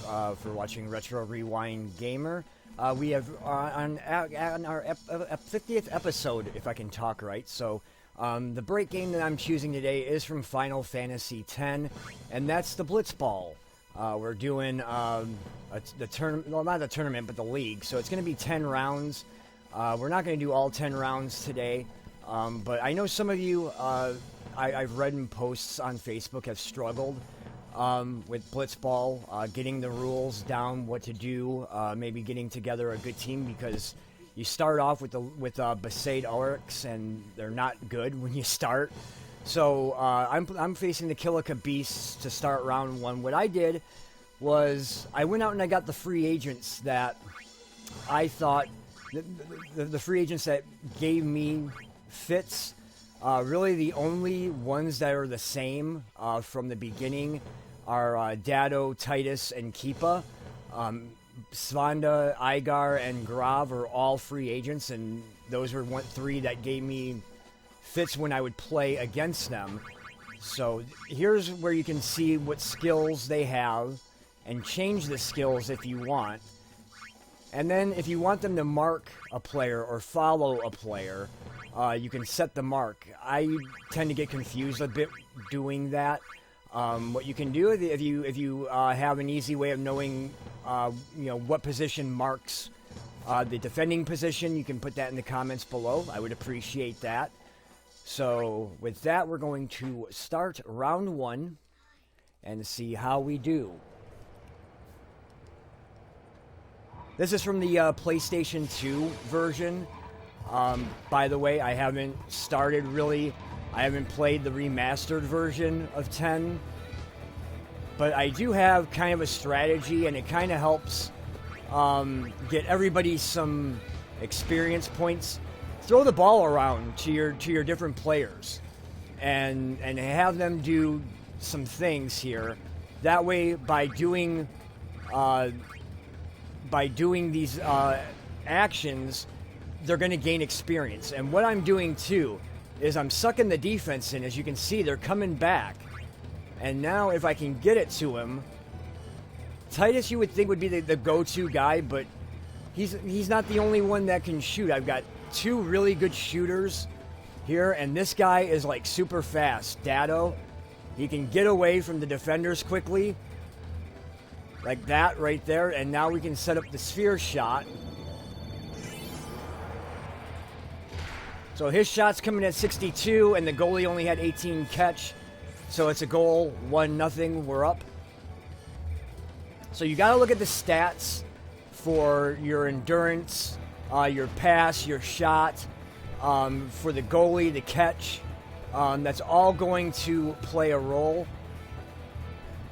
for watching Retro Rewind Gamer. We have on our 50th episode, if I can talk right. So the break game that I'm choosing today is from Final Fantasy X, and that's the Bllitzball. We're doing the tournament, well, not the tournament, but the league. So it's going to be 10 rounds. We're not going to do all 10 rounds today, but I know some of you, I've read in posts on Facebook, have struggled with Bllitzball, getting the rules down, what to do, maybe getting together a good team, because you start off with Besaid Oryx, and they're not good when you start. So I'm facing the Kilika Beasts to start round one. What I did was I went out and I got the free agents that I thought, the free agents that gave me fits. Really the only ones that are the same from the beginning are Dado, Titus, and Keepa. Svanda, Igar, and Grav are all free agents, and those were three that gave me fits when I would play against them. So here's where you can see what skills they have and change the skills if you want. And then if you want them to mark a player or follow a player, you can set the mark. I tend to get confused a bit doing that. What you can do if you have an easy way of knowing what position marks the defending position, you can put that in the comments below. I would appreciate that. So with that, we're going to start round one and see how we do. This is from the PlayStation 2 version. By the way, I haven't started really. I haven't played the remastered version of 10. But I do have kind of a strategy, and it kind of helps get everybody some experience points. Throw the ball around to your different players, and have them do some things here. That way, by doing these actions, they're going to gain experience. And what I'm doing too is I'm sucking the defense in. As you can see, they're coming back. And now if I can get it to him, Titus you would think would be the go-to guy, but he's not the only one that can shoot. I've got two really good shooters here, and this guy is like super fast. Dado, he can get away from the defenders quickly, like that right there, and now we can set up the sphere shot. So his shot's coming at 62, and the goalie only had 18 catch. So it's a goal, 1-0, we're up. So you gotta look at the stats for your endurance, your pass, your shot, for the goalie, the catch. That's all going to play a role.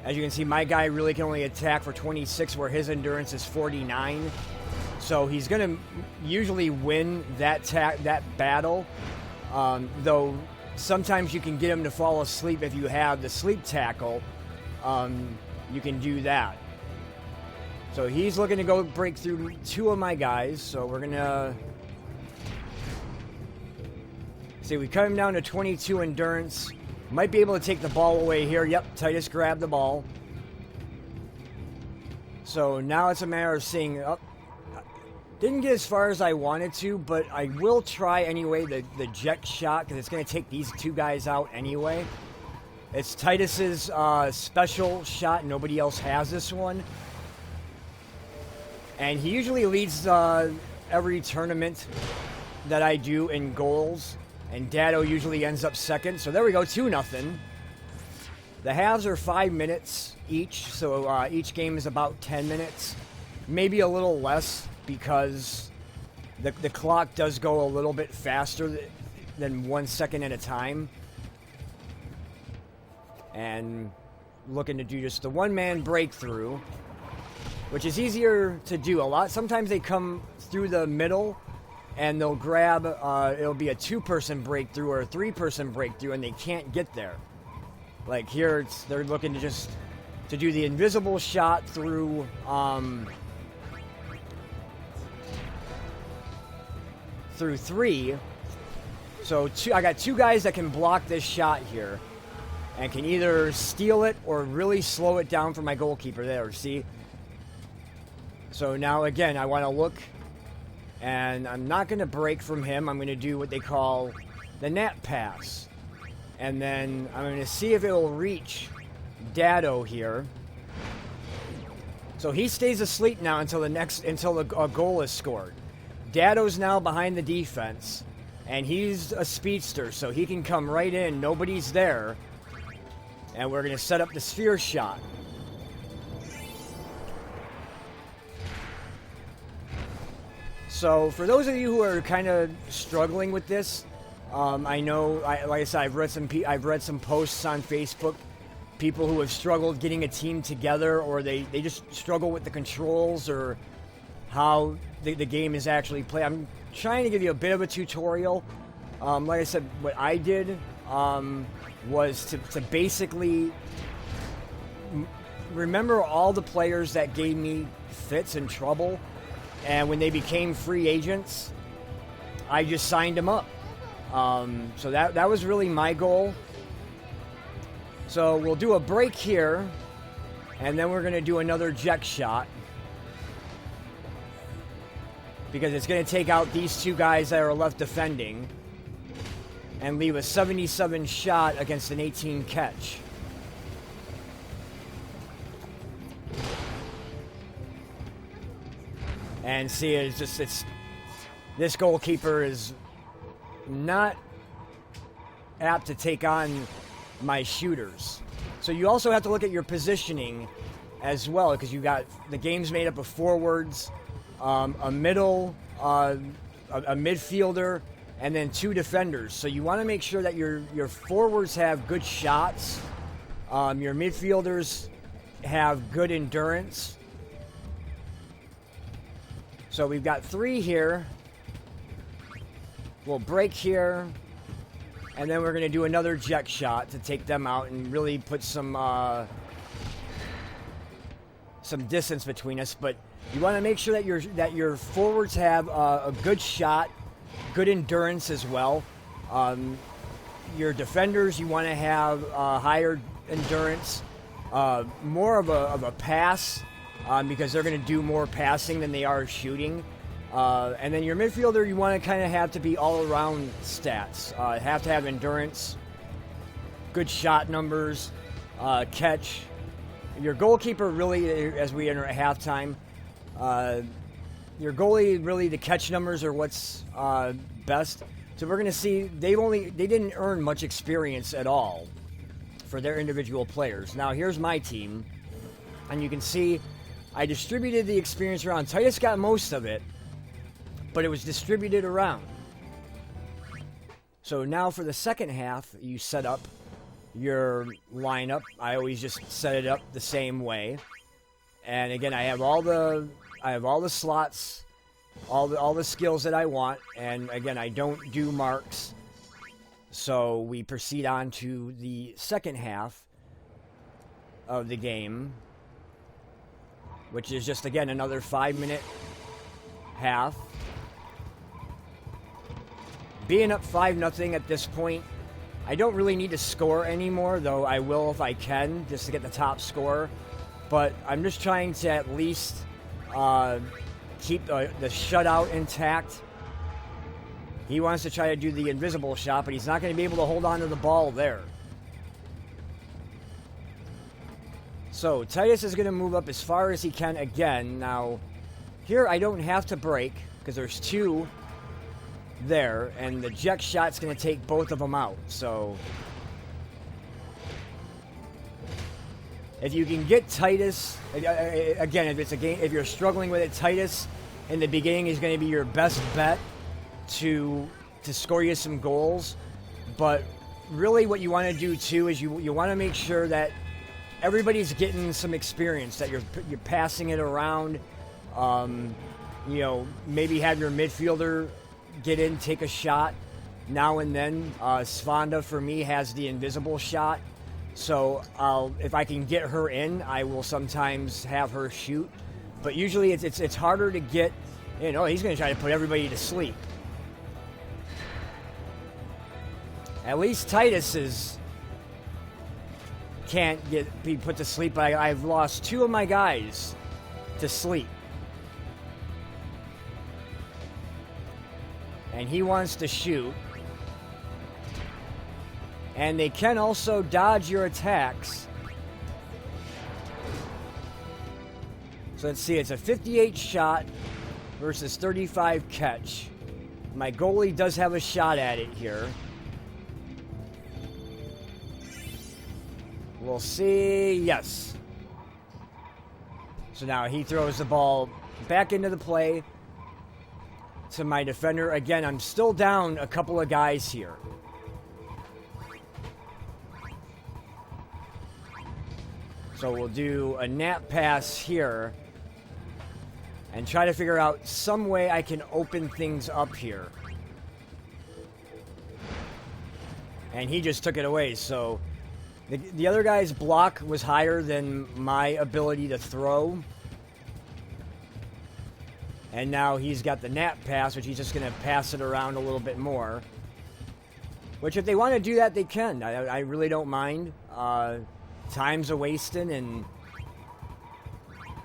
As you can see, my guy really can only attack for 26, where his endurance is 49. So he's going to usually win that battle, though sometimes you can get him to fall asleep if you have the sleep tackle. You can do that. So he's looking to go break through two of my guys, so we're going to... See, we cut him down to 22 endurance. Might be able to take the ball away here. Yep, Titus grabbed the ball. So now it's a matter of seeing... Didn't get as far as I wanted to, but I will try anyway the jet shot, because it's going to take these two guys out anyway. It's Titus's special shot. Nobody else has this one. And he usually leads every tournament that I do in goals. And Dado usually ends up second. So there we go, 2-0. The halves are 5 minutes each, so each game is about 10 minutes. Maybe a little less, because the clock does go a little bit faster than 1 second at a time. And looking to do just the one-man breakthrough, which is easier to do. Sometimes they come through the middle, and they'll grab, it'll be a 2-person breakthrough or a 3-person breakthrough, and they can't get there. Like here, they're looking to do the invisible shot through, through 3. So I got 2 guys that can block this shot here, and can either steal it or really slow it down for my goalkeeper there. See, So now again, I want to look, and I'm not going to break from him. I'm going to do what they call the nap pass. And then I'm going to see if it will reach Dado here. So he stays asleep now until a goal is scored. Dado's now behind the defense, and he's a speedster, so he can come right in. Nobody's there. And we're going to set up the sphere shot. So for those of you who are kind of struggling with this, I know, like I said, I've read some posts on Facebook, people who have struggled getting a team together, or they just struggle with the controls or how the game is actually played. I'm trying to give you a bit of a tutorial. Like I said, what I did was to basically remember all the players that gave me fits and trouble, and when they became free agents, I just signed them up. So that was really my goal. So we'll do a break here, and then we're going to do another jet shot, because it's going to take out these two guys that are left defending and leave a 77 shot against an 18 catch. And see, it's this goalkeeper is not apt to take on my shooters. So you also have to look at your positioning as well, because you got the game's made up of forwards, a middle, a midfielder, and then two defenders. So you want to make sure that your forwards have good shots, your midfielders have good endurance. So we've got three here. We'll break here, and then we're going to do another jet shot to take them out and really put some distance between us. But you want to make sure that your forwards have a good shot, good endurance as well. Your defenders, you want to have higher endurance, more of a pass, because they're going to do more passing than they are shooting. And then your midfielder, you want to kind of have to be all-around stats. Have to have endurance, good shot numbers, catch. Your goalkeeper really, as we enter at halftime, your goalie, really the catch numbers are what's best. So we're going to see they didn't earn much experience at all for their individual players. Now here's my team, and you can see I distributed the experience around. Titus got most of it, but it was distributed around. So now for the second half, you set up your lineup. I always just set it up the same way. And again, I have all the slots, all the skills that I want. And again, I don't do marks. So we proceed on to the second half of the game, which is just, again, another 5-minute half. Being up 5-0 at this point, I don't really need to score anymore, though I will if I can, just to get the top score. But I'm just trying to at least keep the shutout intact. He wants to try to do the invisible shot, but he's not going to be able to hold on to the ball there. So Titus is going to move up as far as he can again. Now, here I don't have to break, because there's two there, and the jet shot's going to take both of them out. So if you can get Titus, again, if it's a game, if you're struggling with it, Titus in the beginning is going to be your best bet to score you some goals. But really what you want to do too is you want to make sure that everybody's getting some experience, that you're passing it around. Maybe have your midfielder get in, take a shot now and then. Svanda, for me, has the invisible shot. So if I can get her in, I will sometimes have her shoot. But usually it's harder to get in. Oh, he's going to try to put everybody to sleep. At least Titus can't be put to sleep. But I've lost two of my guys to sleep. And he wants to shoot. And they can also dodge your attacks. So let's see, it's a 58 shot versus 35 catch. My goalie does have a shot at it here. We'll see. Yes. So now he throws the ball back into the play to my defender. Again, I'm still down a couple of guys here. So we'll do a nap pass here and try to figure out some way I can open things up here. And he just took it away, so the other guy's block was higher than my ability to throw. And now he's got the nap pass, which he's just going to pass it around a little bit more. Which, if they want to do that, they can. I really don't mind. Time's a wasting, and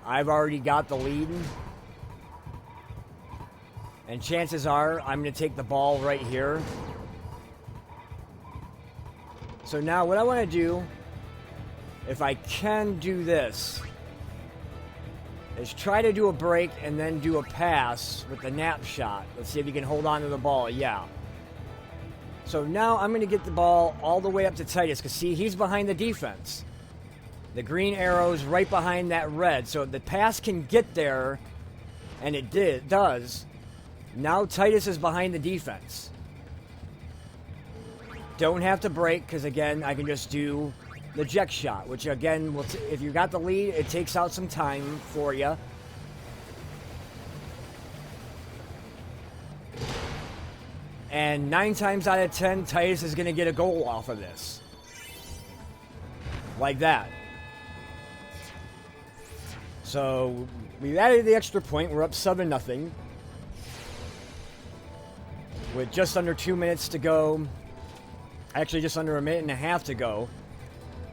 I've already got the lead. And chances are I'm going to take the ball right here. So now what I want to do, if I can do this, is try to do a break and then do a pass with the nap shot. Let's see if you can hold on to the ball. Yeah. So now I'm going to get the ball all the way up to Titus, because see, he's behind the defense. The green arrow's right behind that red. So the pass can get there, and it does. Now Titus is behind the defense. Don't have to break, because again, I can just do the jet shot, which again, if you got the lead, it takes out some time for you. And 9 times out of 10, Titus is going to get a goal off of this. Like that. So we've added the extra point. We're up 7-0. With just under 2 minutes to go. Actually, just under a minute and a half to go.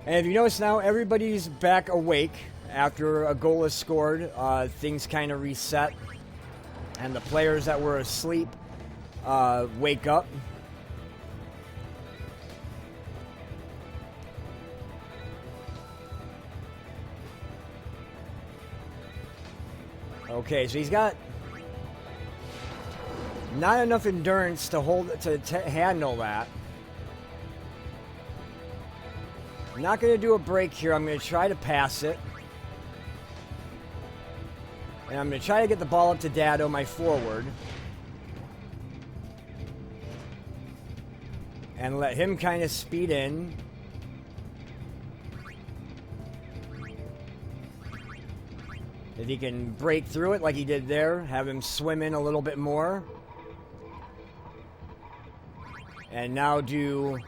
And if you notice now, everybody's back awake after a goal is scored. Things kind of reset. And the players that were asleep wake up. Okay, so he's got not enough endurance to handle that. I'm not going to do a break here. I'm going to try to pass it. And I'm going to try to get the ball up to Dado, my forward. And let him kind of speed in. If he can break through it like he did there, have him swim in a little bit more. And now do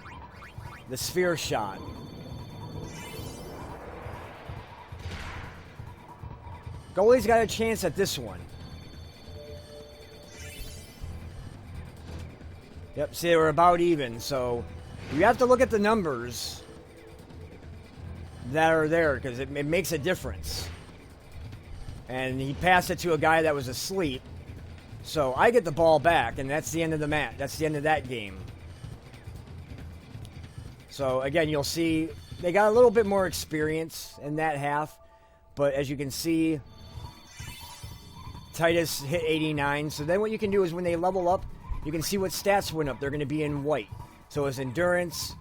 the sphere shot. Goalie's got a chance at this one. Yep, see, we're about even, so you have to look at the numbers that are there, because it makes a difference. And he passed it to a guy that was asleep, so I get the ball back, and that's the end of the match. That's the end of that game. So, again, you'll see they got a little bit more experience in that half, but as you can see, Titus hit 89, so then what you can do is when they level up, you can see what stats went up. They're going to be in white. So his endurance,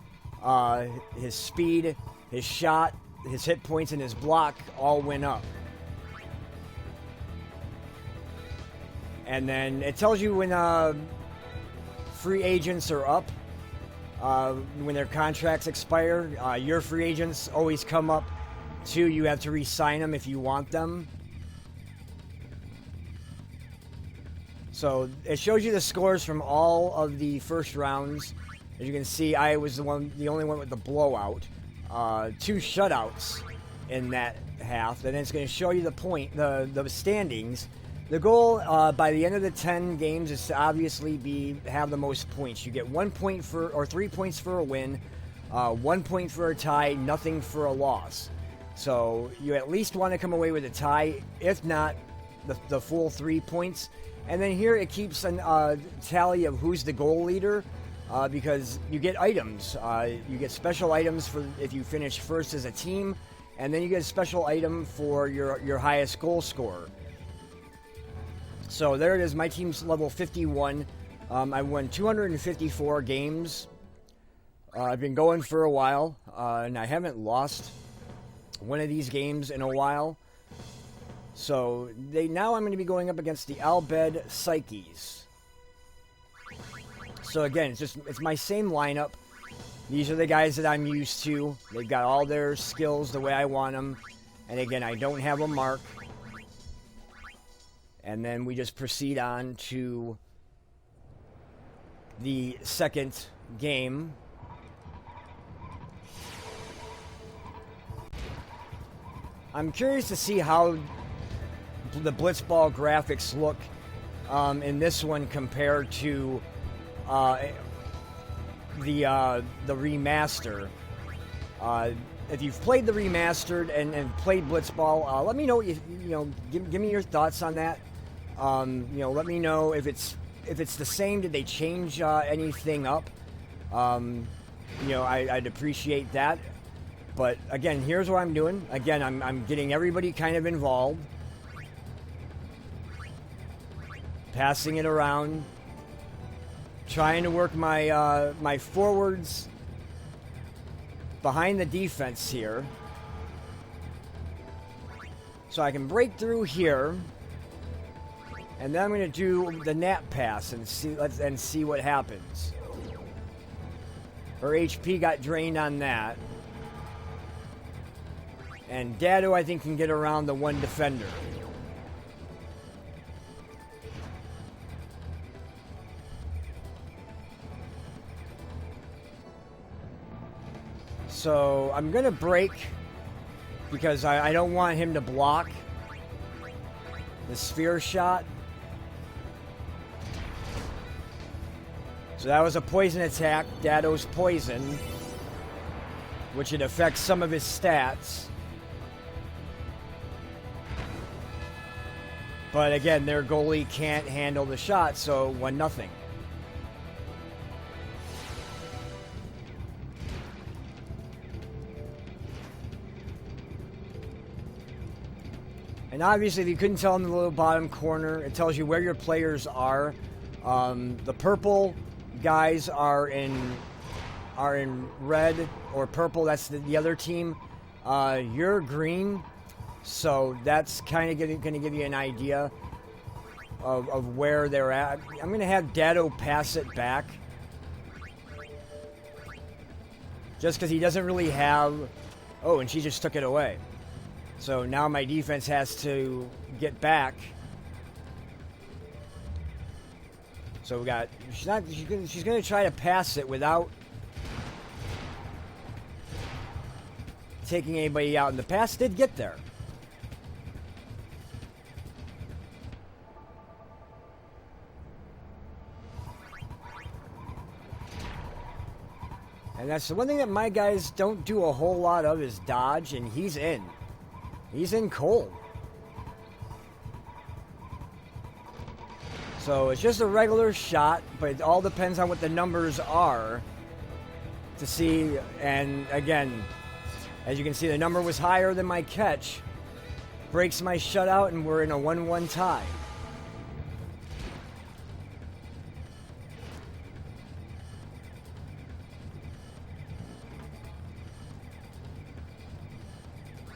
his speed, his shot, his hit points, and his block all went up. And then it tells you when free agents are up, when their contracts expire. Your free agents always come up too. You have to re-sign them if you want them. So it shows you the scores from all of the first rounds. As you can see, I was the only one with the blowout. 2 shutouts in that half. And it's going to show you the standings. The goal by the end of the 10 games is to obviously have the most points. You get 1 point or 3 points for a win, 1 point for a tie, nothing for a loss. So you at least want to come away with a tie. If not, the full 3 points. And then here it keeps a tally of who's the goal leader, because you get items. You get special items for if you finish first as a team, and then you get a special item for your highest goal scorer. So there it is. My team's level 51. I won 254 games. I've been going for a while, and I haven't lost one of these games in a while. So now I'm going to be going up against the Albed Psyches. So again, it's my same lineup. These are the guys that I'm used to. They've got all their skills the way I want them. And again, I don't have a mark. And then we just proceed on to the second game. I'm curious to see how the Bllitzball graphics look in this one compared to the remaster. If you've played the remastered and played Bllitzball, let me know. Give me your thoughts on that. Let me know if it's the same. Did they change anything up? I'd appreciate that. But again, here's what I'm doing. Again, I'm getting everybody kind of involved. Passing it around. Trying to work my my forwards behind the defense here. So I can break through here. And then I'm going to do the nap pass and see what happens. Her HP got drained on that. And Dado, I think, can get around the one defender. So I'm going to break because I don't want him to block the sphere shot. So that was a poison attack, Dado's poison, which it affects some of his stats. But again, their goalie can't handle the shot, so 1-0. And obviously, if you couldn't tell in the little bottom corner, it tells you where your players are. The purple guys are in red or purple. That's the other team. You're green. So that's kind of going to give you an idea of where they're at. I'm going to have Dado pass it back. Just because he doesn't really have... Oh, and she just took it away. So now my defense has to get back. So we got... She's going to try to pass it without taking anybody out. And the pass did get there. And that's the one thing that my guys don't do a whole lot of is dodge, and he's in. He's in cold. So it's just a regular shot, but it all depends on what the numbers are to see. And again, as you can see, the number was higher than my catch. Breaks my shutout, and we're in a 1-1 tie.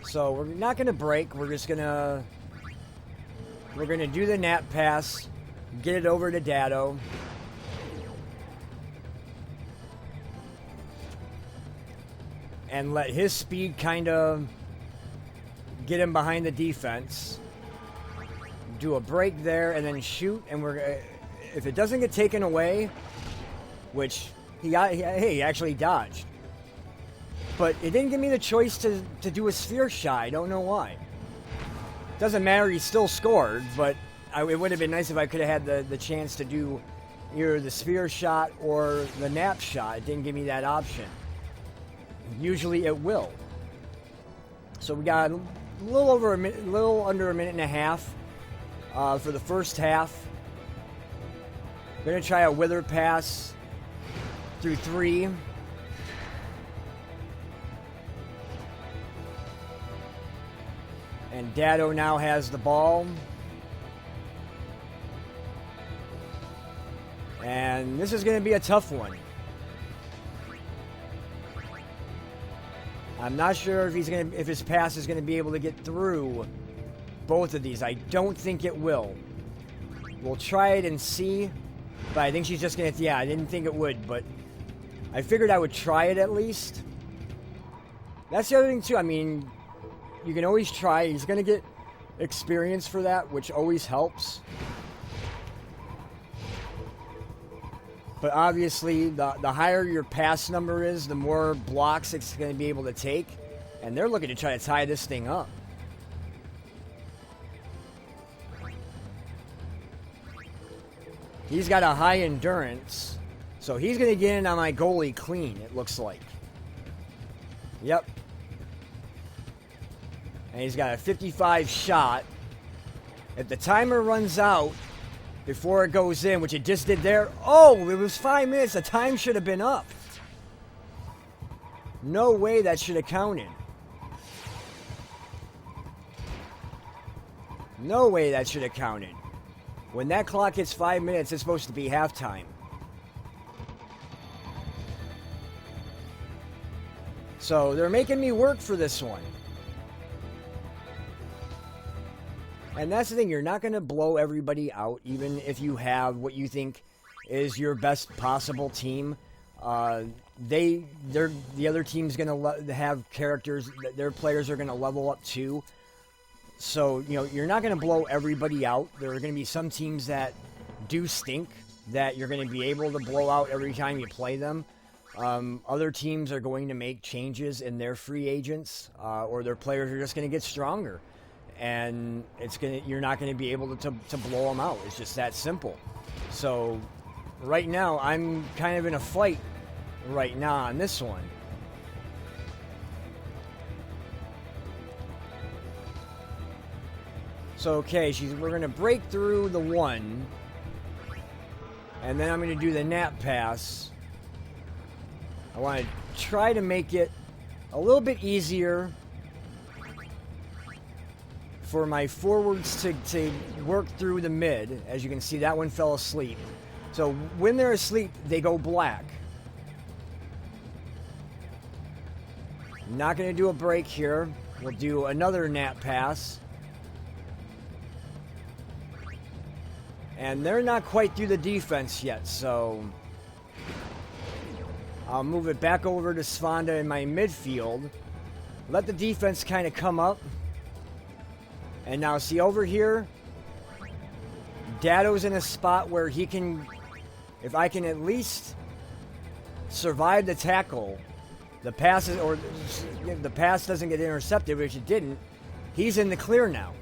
So we're not going to break. We're going to do the nap pass, get it over to Dado. And let his speed kind of get him behind the defense. Do a break there and then shoot. And if it doesn't get taken away, which he actually dodged. But it didn't give me the choice to do a sphere shot. I don't know why. Doesn't matter, he still scored, but it would have been nice if I could have had the chance to do either the sphere shot or the nap shot. It didn't give me that option. Usually it will. So we got a little under a minute and a half for the first half. Going to try a wither pass through 3. And Dado now has the ball. And this is going to be a tough one. I'm not sure if his pass is going to be able to get through both of these. I don't think it will. We'll try it and see. But I think she's just going to... Yeah, I didn't think it would, but I figured I would try it at least. That's the other thing, too. I mean, you can always try. He's going to get experience for that, which always helps. But obviously, the higher your pass number is, the more blocks it's going to be able to take. And they're looking to try to tie this thing up. He's got a high endurance. So he's going to get in on my goalie clean, it looks like. Yep. And he's got a 55 shot. If the timer runs out before it goes in, which it just did there. Oh, it was 5 minutes. The time should have been up. No way that should have counted. No way that should have counted. When that clock hits 5 minutes, it's supposed to be halftime. So they're making me work for this one. And that's the thing, you're not going to blow everybody out, even if you have what you think is your best possible team. The other team's going to have characters, their players are going to level up too. So, you know, you're not going to blow everybody out. There are going to be some teams that do stink, that you're going to be able to blow out every time you play them. Other teams are going to make changes in their free agents, or their players are just going to get stronger. And you're not going to be able to blow them out. It's just that simple. So right now, I'm kind of in a fight right now on this one. So, okay, we're going to break through the 1. And then I'm going to do the nap pass. I want to try to make it a little bit easier for my forwards to work through the mid. As you can see, that one fell asleep. So when they're asleep, they go black. Not going to do a break here. We'll do another nap pass. And they're not quite through the defense yet, so I'll move it back over to Svanda in my midfield. Let the defense kind of come up. And now see over here, Dado's in a spot where he can, if I can at least survive the tackle, the pass doesn't get intercepted, which it didn't, he's in the clear now.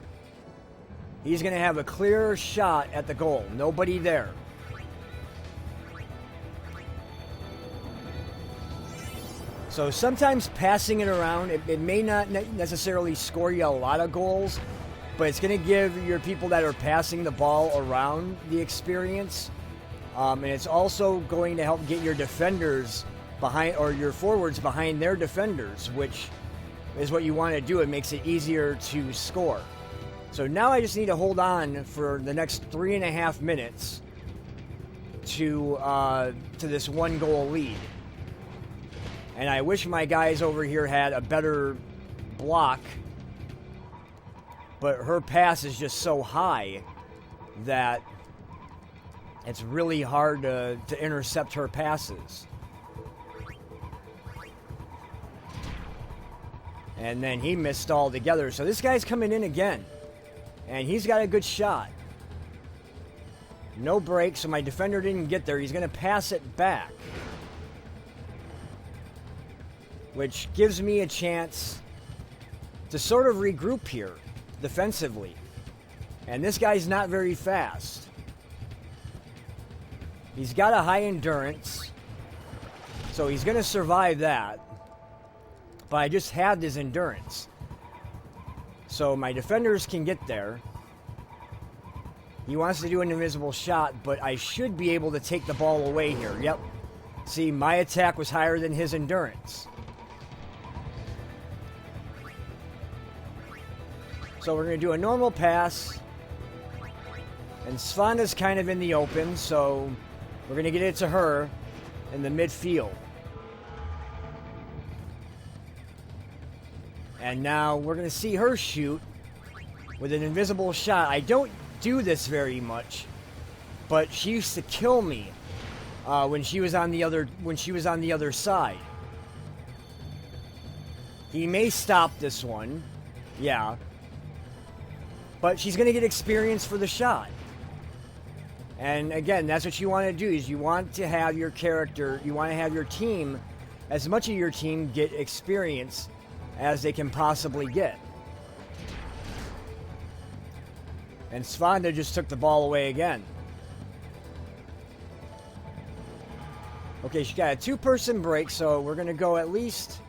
He's going to have a clear shot at the goal. Nobody there. So sometimes passing it around, it may not necessarily score you a lot of goals, but it's going to give your people that are passing the ball around the experience. And it's also going to help get your defenders behind, or your forwards behind their defenders, which is what you want to do. It makes it easier to score. So now I just need to hold on for the next 3.5 minutes to this 1-goal lead. And I wish my guys over here had a better block, but her pass is just so high that it's really hard to intercept her passes. And then he missed altogether. So this guy's coming in again. And he's got a good shot. No break, so my defender didn't get there. He's going to pass it back, which gives me a chance to sort of regroup here defensively. And this guy's not very fast. He's got a high endurance, so he's going to survive that. But I just had his endurance. So my defenders can get there. He wants to do an invisible shot, but I should be able to take the ball away here. Yep. See, my attack was higher than his endurance. So we're going to do a normal pass. And Svanda's kind of in the open, so we're going to get it to her in the midfield. And now we're going to see her shoot with an invisible shot. I don't do this very much, but she used to kill me when she was on the other side. He may stop this one, yeah, but she's going to get experience for the shot. And again, that's what you want to do, is you want to have your character, you want to have your team, as much of your team get experience as they can possibly get. And Svanda just took the ball away again. Okay, she got a two-person break, so we're going to go at least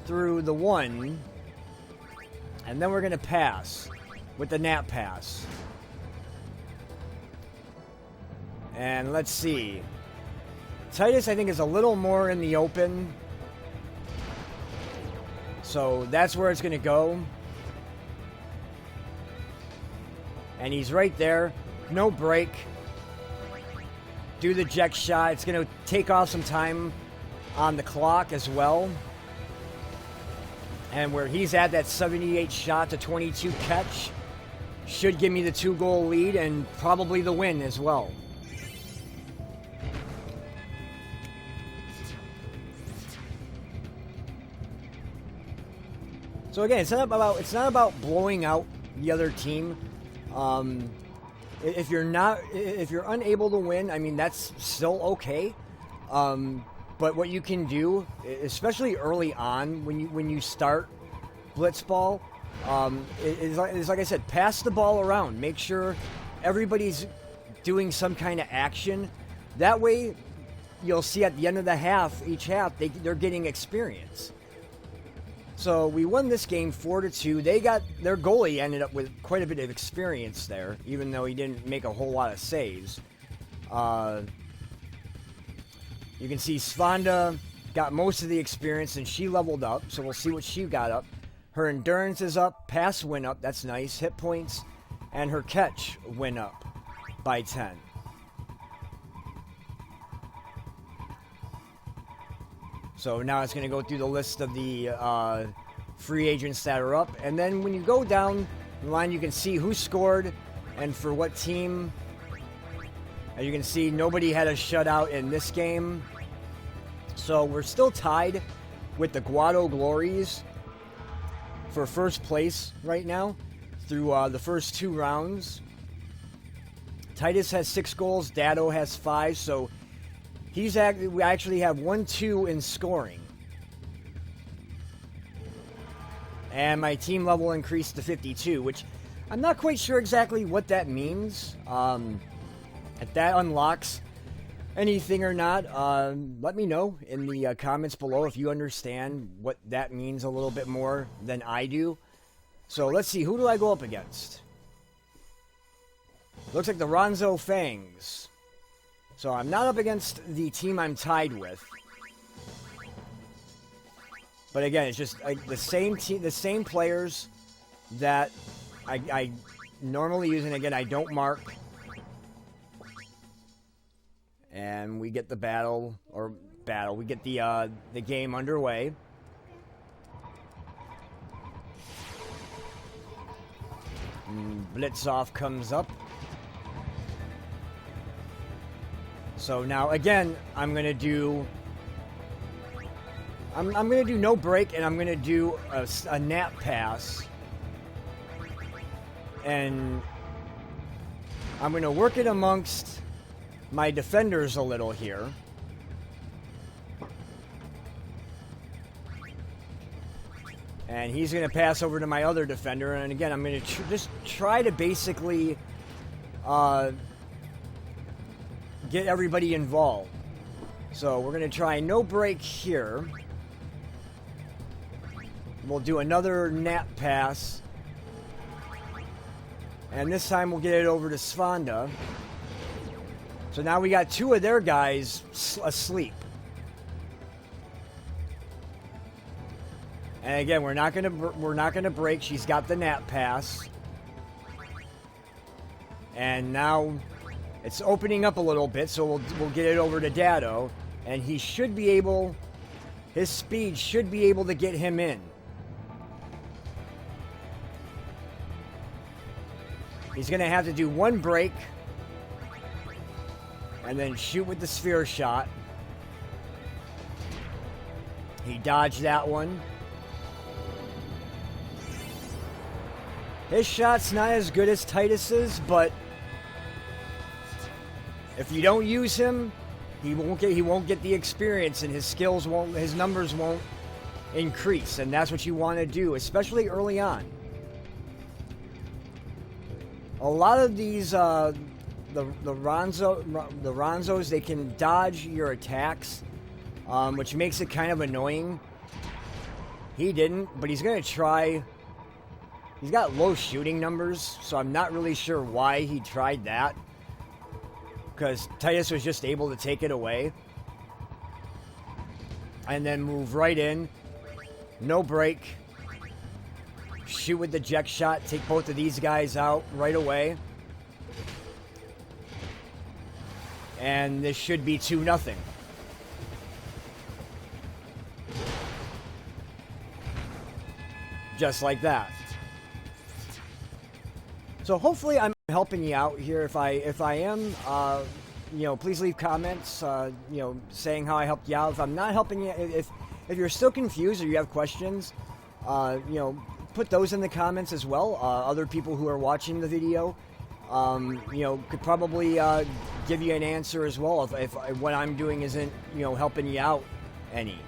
through the one. And then we're going to pass with the nap pass. And let's see. Titus, I think, is a little more in the open. So that's where it's going to go. And he's right there. No break. Do the jet shot. It's going to take off some time on the clock as well. And where he's at, that 78 shot to 22 catch should give me the 2-goal lead and probably the win as well. So again, it's not about blowing out the other team. If you're unable to win, I mean, that's still okay. But what you can do, especially early on when you start Bllitzball, is like I said, pass the ball around. Make sure everybody's doing some kind of action. That way, you'll see at the end of the half, each half, they're getting experience. So we won this game 4-2. Their goalie ended up with quite a bit of experience there, even though he didn't make a whole lot of saves. You can see Svanda got most of the experience and she leveled up, so we'll see what she got up. Her endurance is up, pass went up, that's nice, hit points, and her catch went up by 10. So now it's going to go through the list of the free agents that are up. And then when you go down the line, you can see who scored and for what team. As you can see, nobody had a shutout in this game. So we're still tied with the Guado Glories for first place right now through the first 2 rounds. Titus has 6 goals. Dado has 5. So we actually have 1-2 in scoring. And my team level increased to 52, which I'm not quite sure exactly what that means. If that unlocks anything or not, let me know in the comments below if you understand what that means a little bit more than I do. So let's see, who do I go up against? Looks like the Ronzo Fangs. So I'm not up against the team I'm tied with. But again, it's just the same team, the same players that I normally use. And again, I don't mark. And we get the we get the game underway. Blitzoff comes up. So now again, I'm gonna do no break, and I'm gonna do a nap pass, and I'm gonna work it amongst my defenders a little here. And he's going to pass over to my other defender. And again, I'm going to just try to basically get everybody involved. So we're going to try no break here. We'll do another nap pass. And this time we'll get it over to Svanda. So now we got two of their guys asleep. And again, we're not gonna break. She's got the nap pass. And now it's opening up a little bit, so we'll get it over to Dado, and he should be able, his speed should be able to get him in. He's going to have to do one break and then shoot with the sphere shot. He dodged that one. His shot's not as good as Titus's, but if you don't use him, he won't get the experience, and his numbers won't increase, and that's what you want to do, especially early on. A lot of these the Ronzos, they can dodge your attacks, which makes it kind of annoying. He didn't, but he's gonna try. He's got low shooting numbers, so I'm not really sure why he tried that, because Titus was just able to take it away and then move right in, no break, shoot with the jet shot, take both of these guys out right away, and this should be 2-0. Just like that. So hopefully I'm helping you out here. If I am, please leave comments, saying how I helped you out. If I'm not helping you, if you're still confused or you have questions, put those in the comments as well. Other people who are watching the video, could probably give you an answer as well if what I'm doing isn't, helping you out any.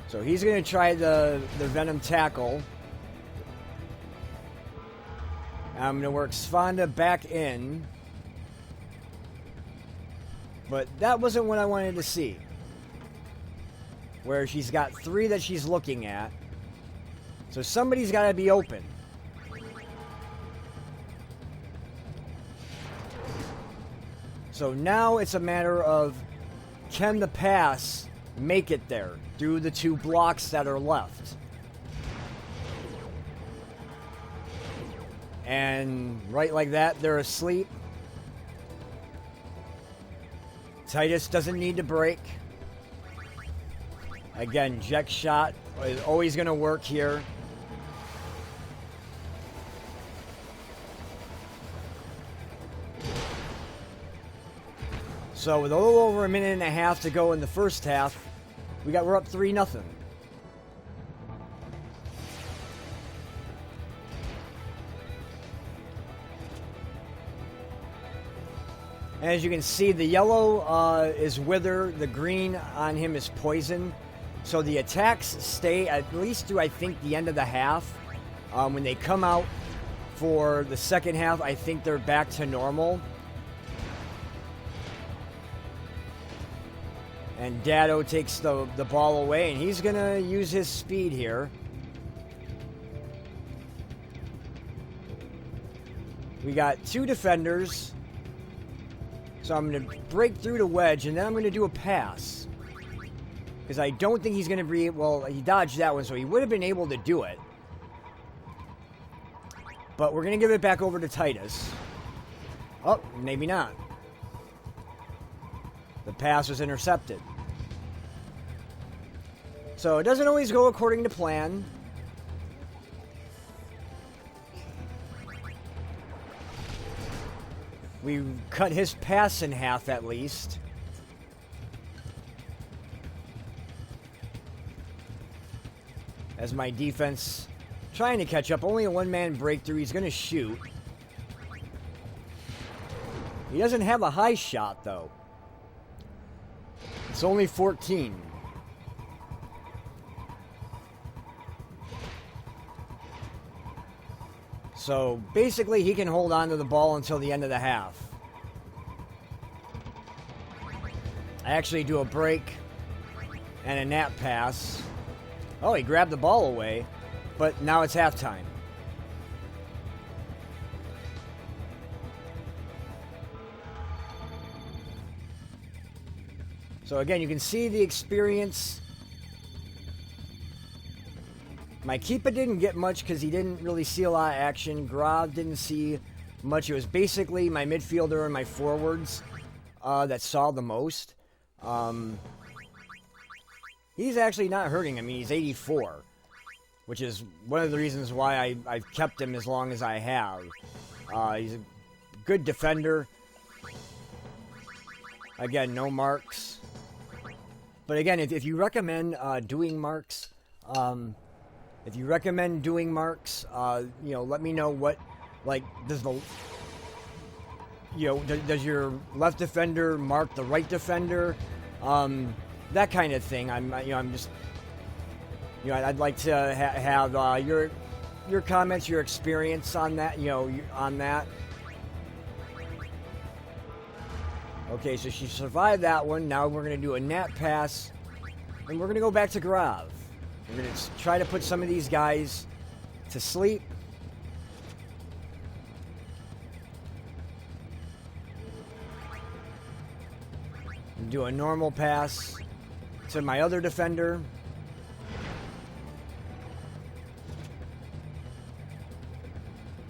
So he's going to try the Venom Tackle. I'm going to work Svanda back in. But that wasn't what I wanted to see. Where she's got 3 that she's looking at. So somebody's got to be open. So now it's a matter of, can the pass make it there through the 2 blocks that are left? And right like that, they're asleep. Titus doesn't need to break. Again, jet shot is always going to work here. So with a little over a minute and a half to go in the first half, we're up 3-0. As you can see, the yellow is Wither, the green on him is Poison. So the attacks stay at least through, I think, the end of the half. When they come out for the second half, I think they're back to normal. And Dado takes the ball away, and he's going to use his speed here. We got 2 defenders. So I'm going to break through the wedge, and then I'm going to do a pass. Because I don't think he's going to be... Well, he dodged that one, so he would have been able to do it. But we're going to give it back over to Titus. Oh, maybe not. The pass was intercepted. So it doesn't always go according to plan. We cut his pass in half at least. As my defense trying to catch up. Only a 1-man breakthrough. He's going to shoot. He doesn't have a high shot, though. It's only 14. So basically he can hold on to the ball until the end of the half. I actually do a break and a nap pass. Oh, he grabbed the ball away, but now it's halftime. So again, you can see the experience. My keeper didn't get much because he didn't really see a lot of action. Grav didn't see much. It was basically my midfielder and my forwards that saw the most. He's actually not hurting. I mean, he's 84, which is one of the reasons why I've kept him as long as I have. He's a good defender. Again, no marks. But again, if you recommend doing marks, you know, let me know what, like, does the, you know, does your left defender mark the right defender? That kind of thing. I'm just, you know, I'd like to have your comments, your experience on that, you know, on that. Okay, so she survived that one. Now we're going to do a nap pass, and we're going to go back to Grav. We're going to try to put some of these guys to sleep. And do a normal pass to my other defender.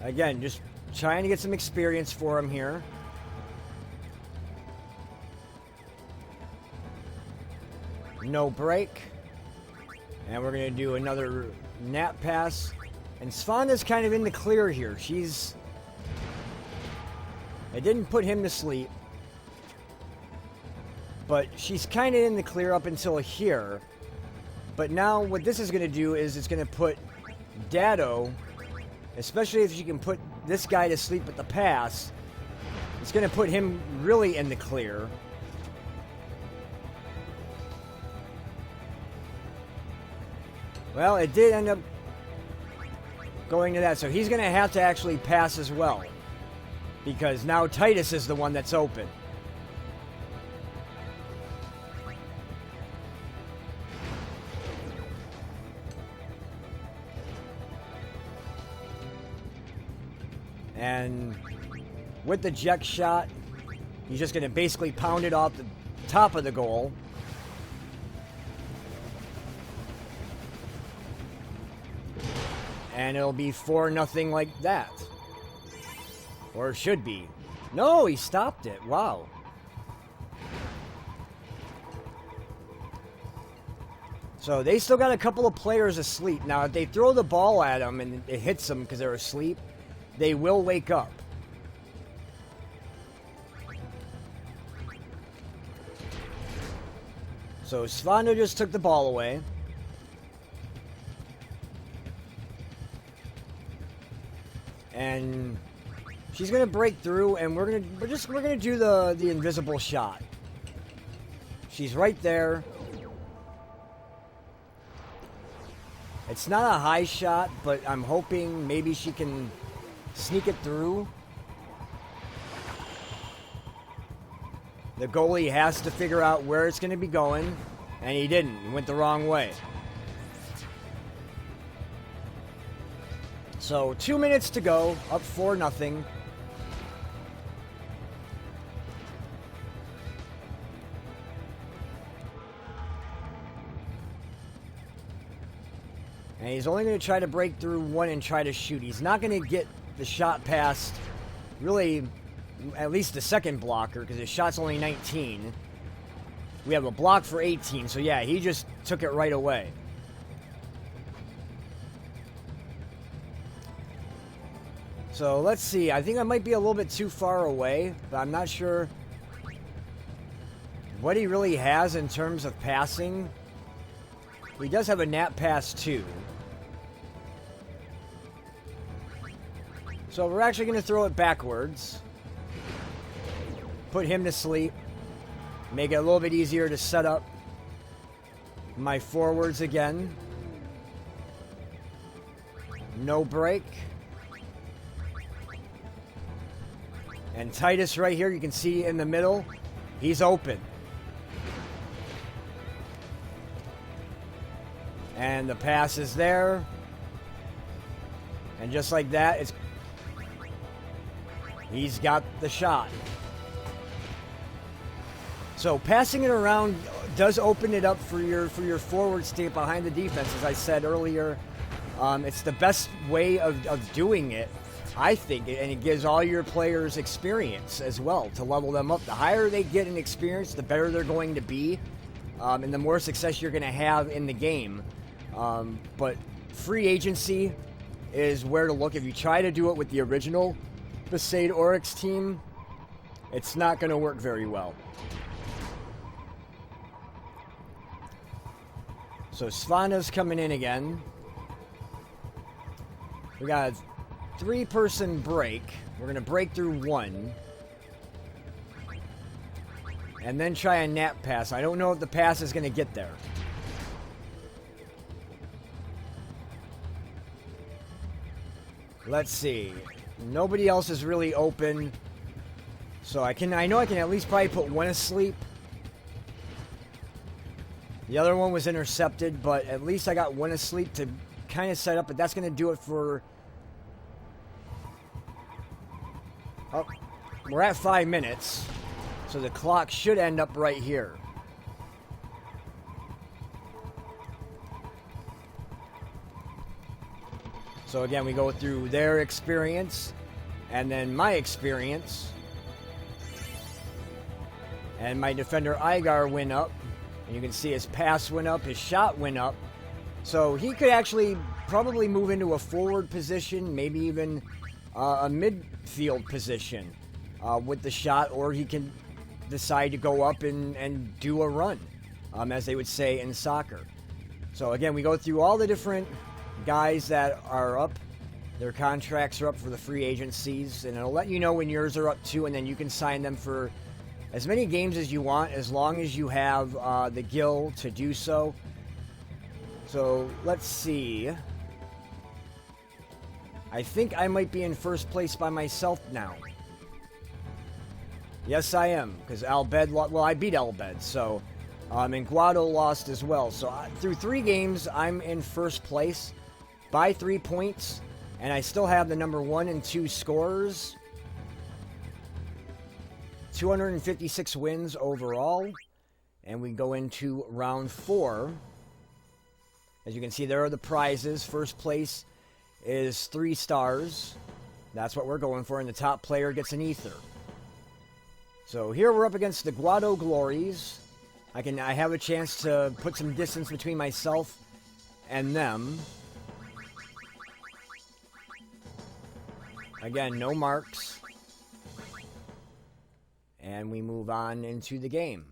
Again, just trying to get some experience for him here. No break. And we're going to do another nap pass. And Svanda's kind of in the clear here. I didn't put him to sleep. But she's kind of in the clear up until here. But now what this is going to do is it's going to put Dado, especially if she can put this guy to sleep with the pass, it's going to put him really in the clear. Well, it did end up going to that, so he's going to have to actually pass as well, because now Titus is the one that's open. And with the jet shot, he's just going to basically pound it off the top of the goal. And it'll be 4-0 like that. Or it should be. No, he stopped it. Wow. So they still got a couple of players asleep. Now, if they throw the ball at them and it hits them because they're asleep, they will wake up. So Svanda just took the ball away. And she's gonna break through, and we're gonna do the invisible shot. She's right there. It's not a high shot, but I'm hoping maybe she can sneak it through. The goalie has to figure out where it's going to be going, and he didn't. He went the wrong way. So 2 minutes to go, up 4-0. And he's only going to try to break through one and try to shoot. He's not going to get the shot past, really, at least the second blocker, because his shot's only 19. We have a block for 18, so yeah, he just took it right away. So let's see. I think I might be a little bit too far away, but I'm not sure what he really has in terms of passing. He does have a nap pass too. So we're actually going to throw it backwards. Put him to sleep. Make it a little bit easier to set up my forwards again. No break. And Titus right here, you can see in the middle, he's open. And the pass is there. And just like that, he's got the shot. So passing it around does open it up for your forwards to get behind the defense. As I said earlier, it's the best way of doing it, I think, and it gives all your players experience as well to level them up. The higher they get in experience, the better they're going to be, and the more success you're going to have in the game. But free agency is where to look. If you try to do it with the original Besaid Oryx team, it's not going to work very well. So Svana's coming in again. We got a 3-person break. We're going to break through one. And then try a nap pass. I don't know if the pass is going to get there. Let's see. Nobody else is really open. So I know I can at least probably put one asleep. The other one was intercepted, but at least I got one asleep to kind of set up, but that's going to do it for... Oh, we're at 5 minutes, so the clock should end up right here. So again, we go through their experience, and then my experience. And my defender Igar went up. And you can see his pass went up, his shot went up. So he could actually probably move into a forward position, maybe even a midfield position with the shot, or he can decide to go up and do a run, as they would say in soccer. So again, we go through all the different guys that are up. Their contracts are up for the free agencies, and it'll let you know when yours are up too, and then you can sign them for as many games as you want, as long as you have the gil to do so. So, let's see. I think I might be in first place by myself now. Yes, I am, because Albed, well, I beat Albed, so, and Guado lost as well. So, through 3 games, I'm in first place by 3 points, and I still have the number 1 and 2 scorers. 256 wins overall, and we go into round 4. As you can see, there are the prizes. First place is 3 stars. That's what we're going for, and the top player gets an ether. So here we're up against the Guado Glories. I have a chance to put some distance between myself and them. Again, no marks. And we move on into the game.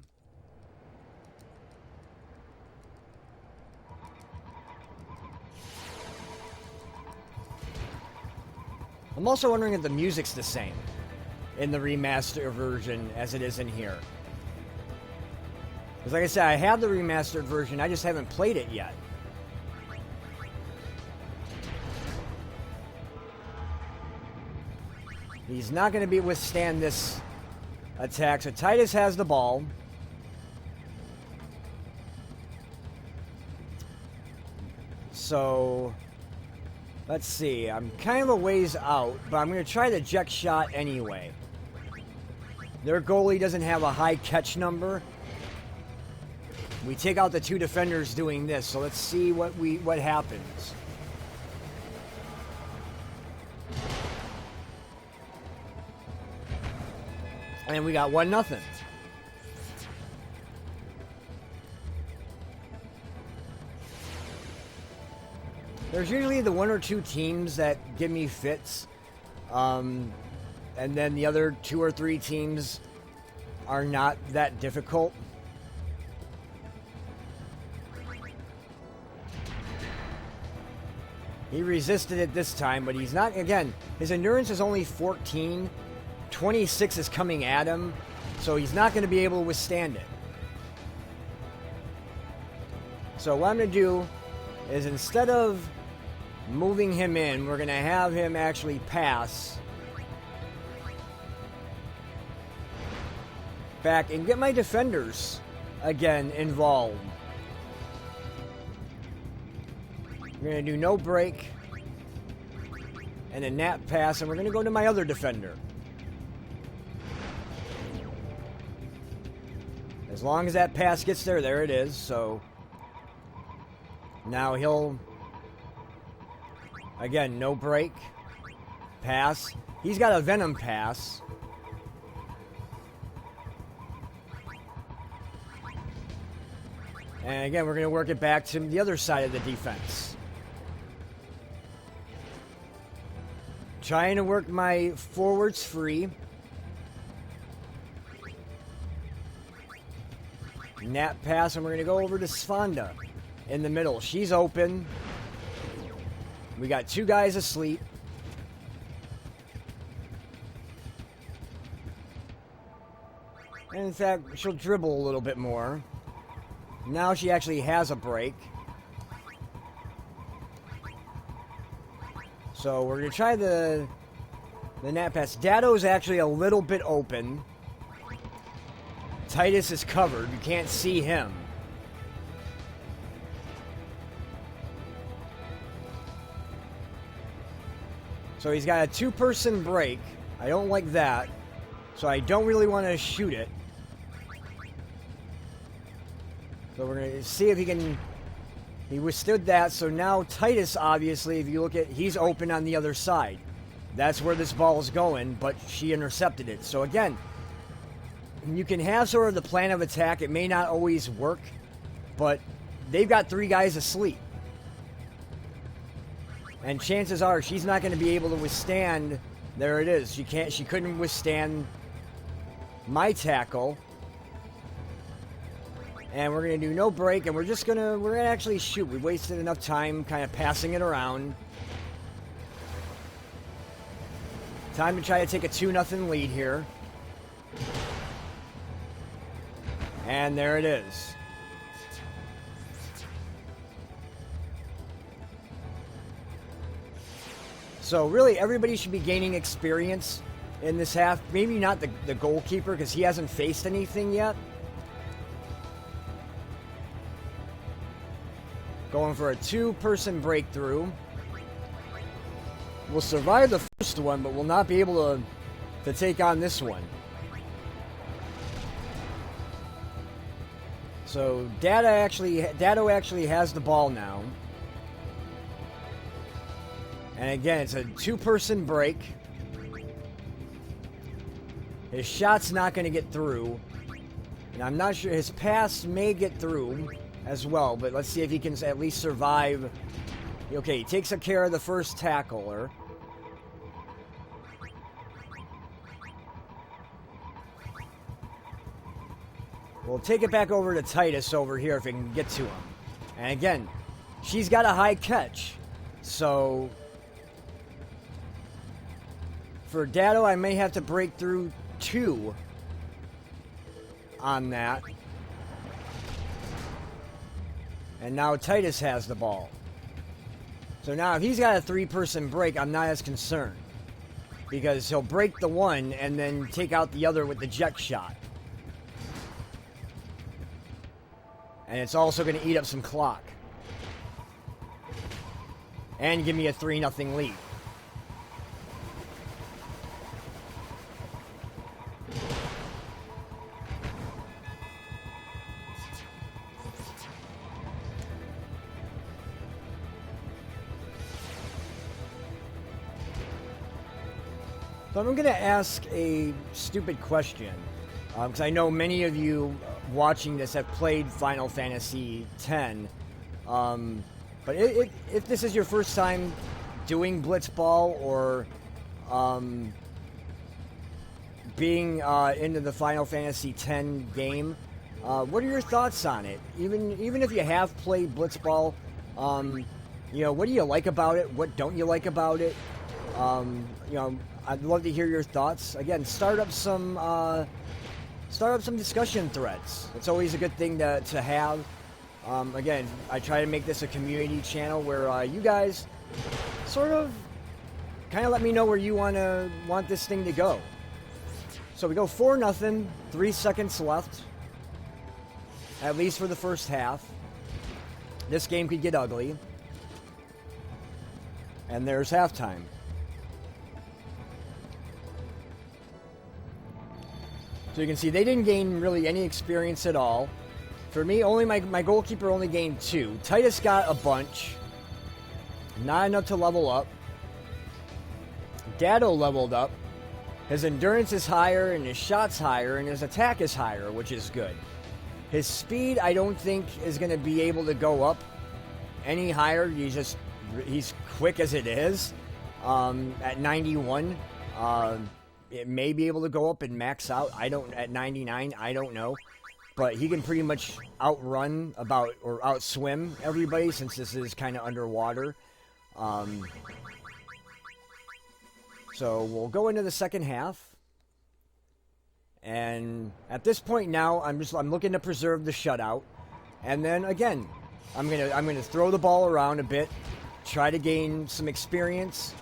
I'm also wondering if the music's the same in the remastered version as it is in here. Because like I said, I have the remastered version, I just haven't played it yet. He's not going to be able to withstand this attack. So Titus has the ball. So let's see. I'm kind of a ways out, but I'm going to try the jet shot anyway. Their goalie doesn't have a high catch number. We take out the 2 defenders doing this, so let's see what happens. And we got 1-0. There's usually the 1 or 2 teams that give me fits. And then the other 2 or 3 teams are not that difficult. He resisted it this time, but he's not, again, his endurance is only 14. 26 is coming at him, so he's not going to be able to withstand it. So what I'm going to do is, instead of moving him in, we're going to have him actually pass back and get my defenders again involved. We're going to do no break. And a nap pass, and we're going to go to my other defender. As long as that pass gets there, there it is. So now he'll, again, no break, pass. He's got a Venom pass. And again, we're going to work it back to the other side of the defense. Trying to work my forwards free. Nap pass, and we're going to go over to Svanda in the middle. She's open. We got two guys asleep. And in fact, she'll dribble a little bit more. Now she actually has a break. So we're going to try the nap pass. Dado's actually a little bit open. Titus is covered. You can't see him. So he's got a two-person break. I don't like that. So I don't really want to shoot it. So we're going to see if he can... He withstood that, so now Titus, obviously, if you look at... He's open on the other side. That's where this ball is going, but she intercepted it. So again, you can have sort of the plan of attack. It may not always work, but they've got three guys asleep. And chances are she's not going to be able to withstand... There it is. She couldn't withstand my tackle. And we're going to do no break, and we're going to actually shoot. We wasted enough time kind of passing it around. Time to try to take a 2-0 lead here. And there it is. So really, everybody should be gaining experience in this half. Maybe not the goalkeeper, because he hasn't faced anything yet. Going for a two-person breakthrough. We'll survive the first one, but we'll not be able to take on this one. So Dado actually has the ball now. And again, it's a two-person break. His shot's not going to get through. And I'm not sure, his pass may get through as well, but let's see if he can at least survive. Okay, he takes care of the first tackler. We'll take it back over to Titus over here if we can get to him. And again, she's got a high catch. So for Dado, I may have to break through 2 on that. And now Titus has the ball. So now if he's got a 3-person break, I'm not as concerned. Because he'll break the one and then take out the other with the jet shot. And it's also going to eat up some clock. And give me a 3-0 lead. So I'm going to ask a stupid question, because I know many of you watching this have played Final Fantasy X. But if this is your first time doing Bllitzball or being into the Final Fantasy X game, what are your thoughts on it? Even if you have played Bllitzball, what do you like about it? What don't you like about it? I'd love to hear your thoughts. Again, start up some discussion threads. It's always a good thing to have. Again, I try to make this a community channel where you guys sort of kind of let me know where you want this thing to go. So we go 4-0, 3 seconds left, at least for the first half. This game could get ugly. And there's halftime. So you can see they didn't gain really any experience at all. For me, only my goalkeeper only gained 2. Titus got a bunch. Not enough to level up. Dado leveled up. His endurance is higher, and his shot's higher, and his attack is higher, which is good. His speed, I don't think, is going to be able to go up any higher. He's quick as it is. At 91, it may be able to go up and max out. At 99, I don't know. But he can pretty much outrun or outswim everybody since this is kind of underwater. So we'll go into the second half. And at this point now, I'm looking to preserve the shutout. And then again, I'm gonna throw the ball around a bit, try to gain some experience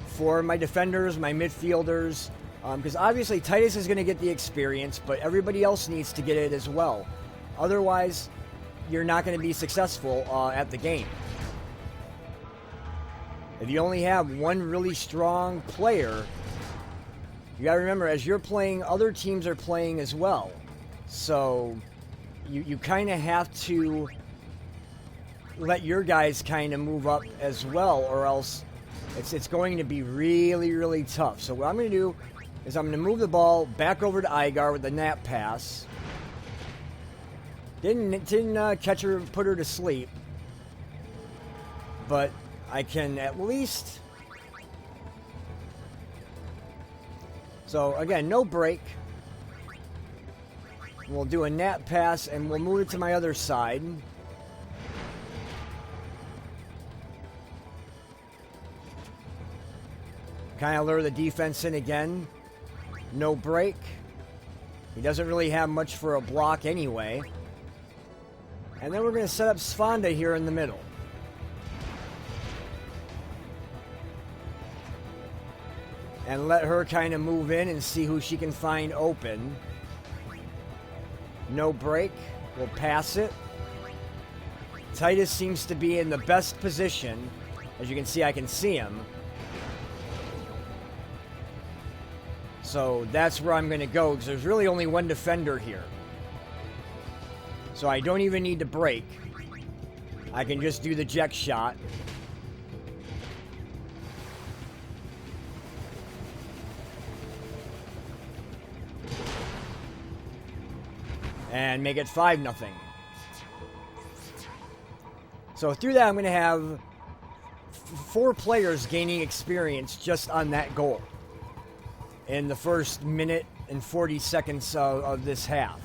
for my defenders, my midfielders. Because obviously Titus is going to get the experience, but everybody else needs to get it as well. Otherwise, you're not going to be successful at the game. If you only have one really strong player, you got to remember, as you're playing, other teams are playing as well. So you kind of have to let your guys kind of move up as well, or else it's going to be really, really tough. So what I'm going to do is I'm going to move the ball back over to Igar with the nap pass. Didn't catch her, put her to sleep. But I can at least... So again, no break. We'll do a nap pass and we'll move it to my other side. Kind of lure the defense in again. No break. He doesn't really have much for a block anyway. And then we're going to set up Svanda here in the middle. And let her kind of move in and see who she can find open. No break. We'll pass it. Titus seems to be in the best position. As you can see, I can see him. So that's where I'm going to go, because there's really only one defender here. So I don't even need to break. I can just do the jet shot. And make it 5-0. So through that, I'm going to have 4 players gaining experience just on that goal in the first minute and 40 seconds of this half.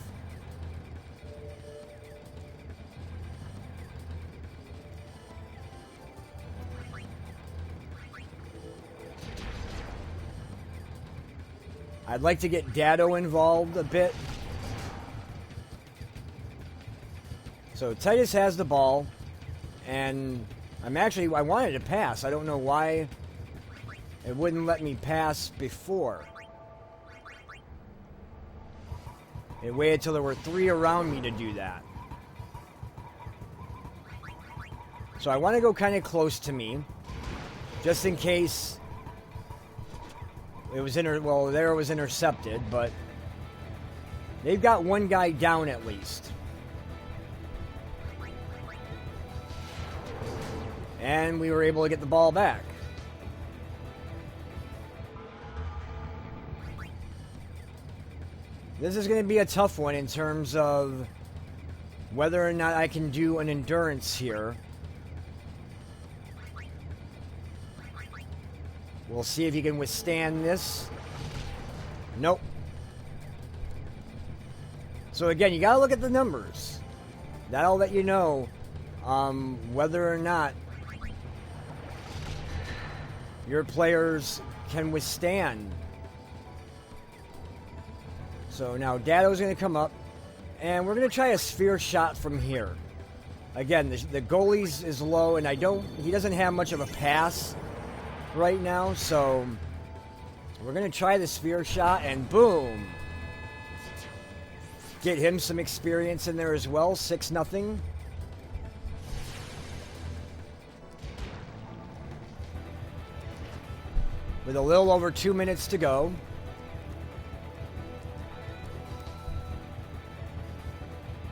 I'd like to get Dado involved a bit. So Titus has the ball, and I wanted to pass. I don't know why it wouldn't let me pass before. It waited till there were 3 around me to do that. So I want to go kind of close to me, just in case it was there it was intercepted, but they've got one guy down at least. And we were able to get the ball back. This is going to be a tough one in terms of whether or not I can do an endurance here. We'll see if he can withstand this. Nope. So again, you got to look at the numbers. That'll let you know whether or not your players can withstand. So now Dado's going to come up, and we're going to try a sphere shot from here. Again, the goalie's is low, and he doesn't have much of a pass right now, so we're going to try the sphere shot, and boom! Get him some experience in there as well, 6-0. with a little over 2 minutes to go.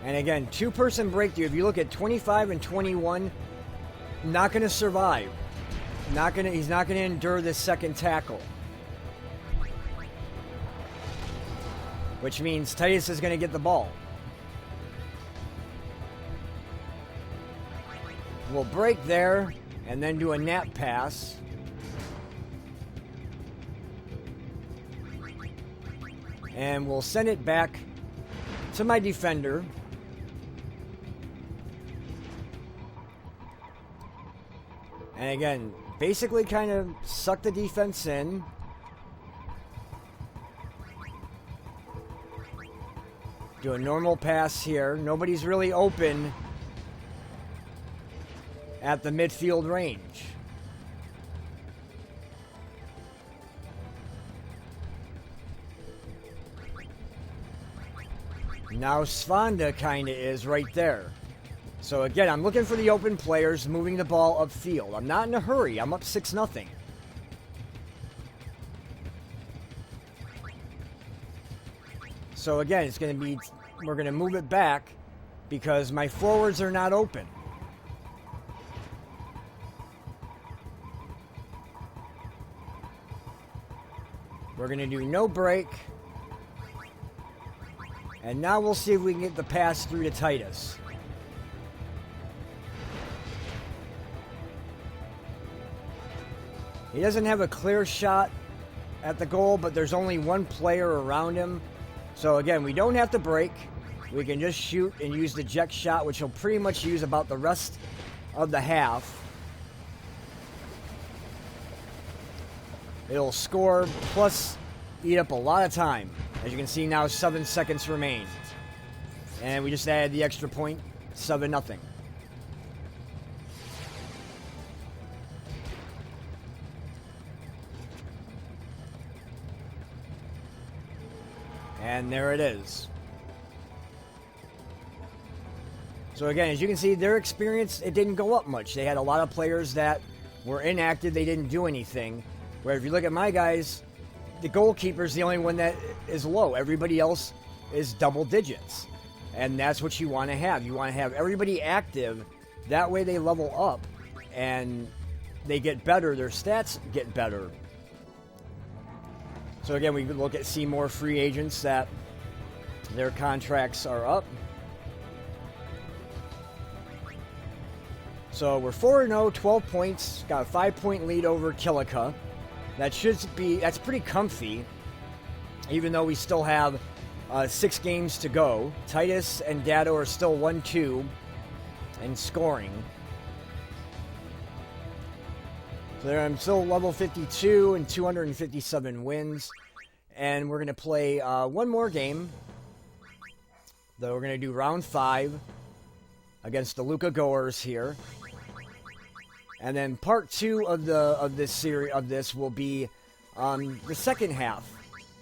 And again, two-person breakthrough. If you look at 25 and 21, not going to survive. He's not going to endure this second tackle. Which means Titus is going to get the ball. We'll break there and then do a nap pass. And we'll send it back to my defender. And again, basically kind of suck the defense in. Do a normal pass here. Nobody's really open at the midfield range. Now Svanda kind of is right there. So again, I'm looking for the open players moving the ball upfield. I'm not in a hurry. I'm up 6-0. So again, it's going to be, we're going to move it back because my forwards are not open. We're going to do no break. And now we'll see if we can get the pass through to Titus. He doesn't have a clear shot at the goal, but there's only one player around him. So again, we don't have to break. We can just shoot and use the jet shot, which he'll pretty much use about the rest of the half. It'll score, plus eat up a lot of time. As you can see now, 7 seconds remain. And we just added the extra point, 7-0. And there it is. So again, as you can see, their experience, it didn't go up much. They had a lot of players that were inactive. They didn't do anything. Where if you look at my guys, the goalkeeper's the only one that is low. Everybody else is double digits. And that's what you want to have. You want to have everybody active. That way they level up and they get better. Their stats get better. So again, we look at see more free agents that their contracts are up. So we're 4-0, 12 points. Got a 5-point lead over Killica. That's pretty comfy, even though we still have 6 games to go. Titus and Dado are still 1-2 in scoring. So there, I'm still level 52 and 257 wins. And we're going to play one more game. Though we're going to do round 5 against the Luca Goers here. And then part 2 of this series will be the second half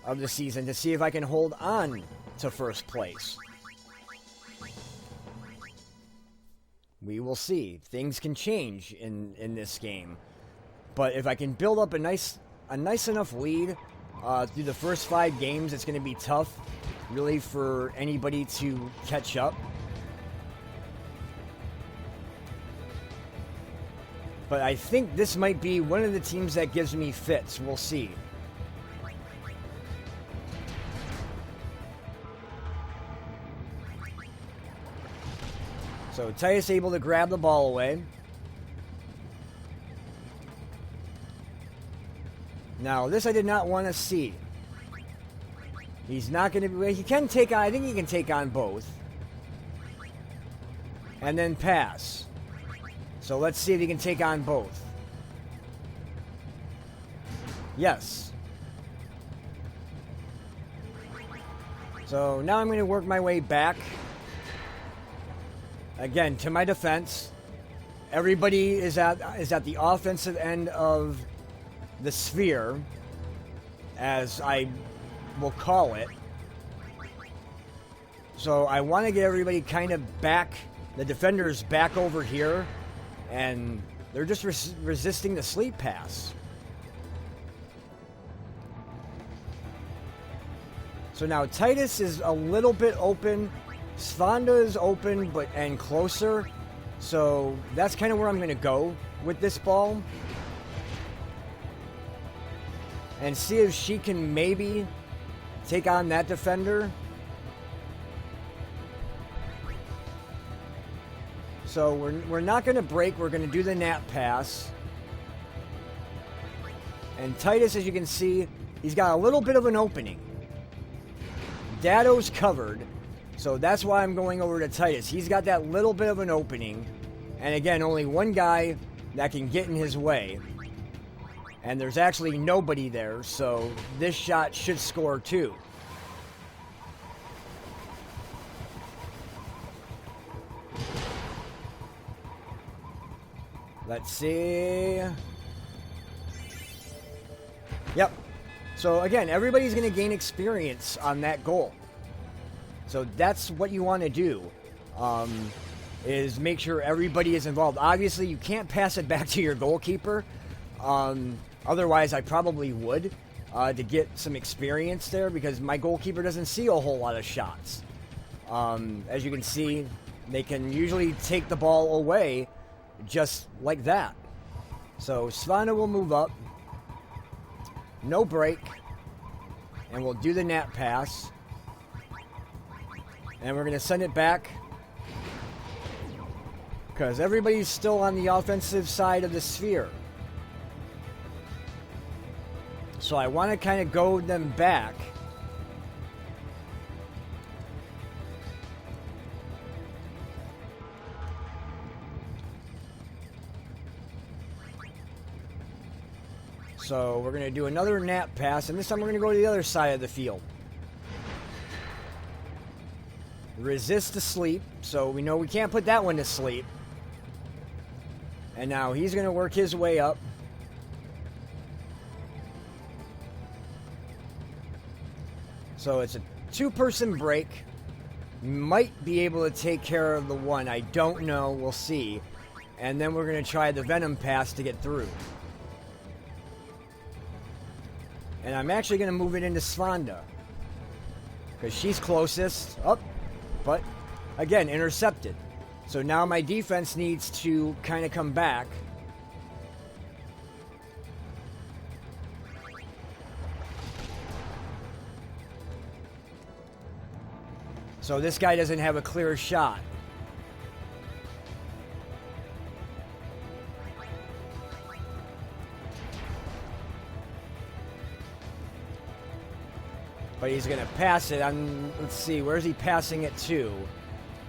of the season to see if I can hold on to first place. We will see. Things can change in this game. But if I can build up a nice enough lead through the first 5 games, it's going to be tough, really, for anybody to catch up. But I think this might be one of the teams that gives me fits. We'll see. So Titus able to grab the ball away. Now, this I did not want to see. He's not going to be... He can take on... I think he can take on both. And then pass. So let's see if he can take on both. Yes. So now I'm going to work my way back. Again, to my defense. Everybody is at the offensive end of the sphere, as I will call it. So I want to get everybody kind of back, the defenders back over here, and they're just resisting the sleep pass. So now Titus is a little bit open. Svanda is open and closer. So that's kind of where I'm going to go with this ball. And see if she can maybe take on that defender. So we're not going to break. We're going to do the nap pass. And Titus, as you can see, he's got a little bit of an opening. Dado's covered. So that's why I'm going over to Titus. He's got that little bit of an opening. And again, only one guy that can get in his way. And there's actually nobody there, so this shot should score too. Let's see. Yep. So again, everybody's going to gain experience on that goal. So that's what you want to do, is make sure everybody is involved. Obviously, you can't pass it back to your goalkeeper. Otherwise, I probably would to get some experience there because my goalkeeper doesn't see a whole lot of shots. As you can see, they can usually take the ball away just like that. So Svana will move up. No break. And we'll do the nap pass. And we're going to send it back because everybody's still on the offensive side of the sphere. So I want to kind of go them back. So we're going to do another nap pass, and this time we're going to go to the other side of the field. Resist to sleep, so we know we can't put that one to sleep. And now he's going to work his way up. So it's a two-person break. Might be able to take care of the one. I don't know. We'll see. And then we're going to try the Venom pass to get through. And I'm actually going to move it into Svanda, because she's closest. Up. But, again, intercepted. So now my defense needs to kind of come back. So this guy doesn't have a clear shot. But he's going to pass it on, let's see, where's he passing it to?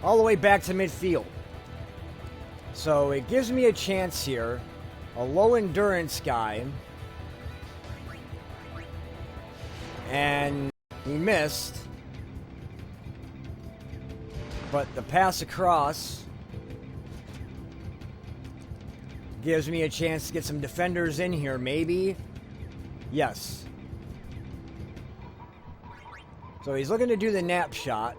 All the way back to midfield. So it gives me a chance here. A low endurance guy. And he missed. But the pass across gives me a chance to get some defenders in here, maybe. Yes. So he's looking to do the nap shot.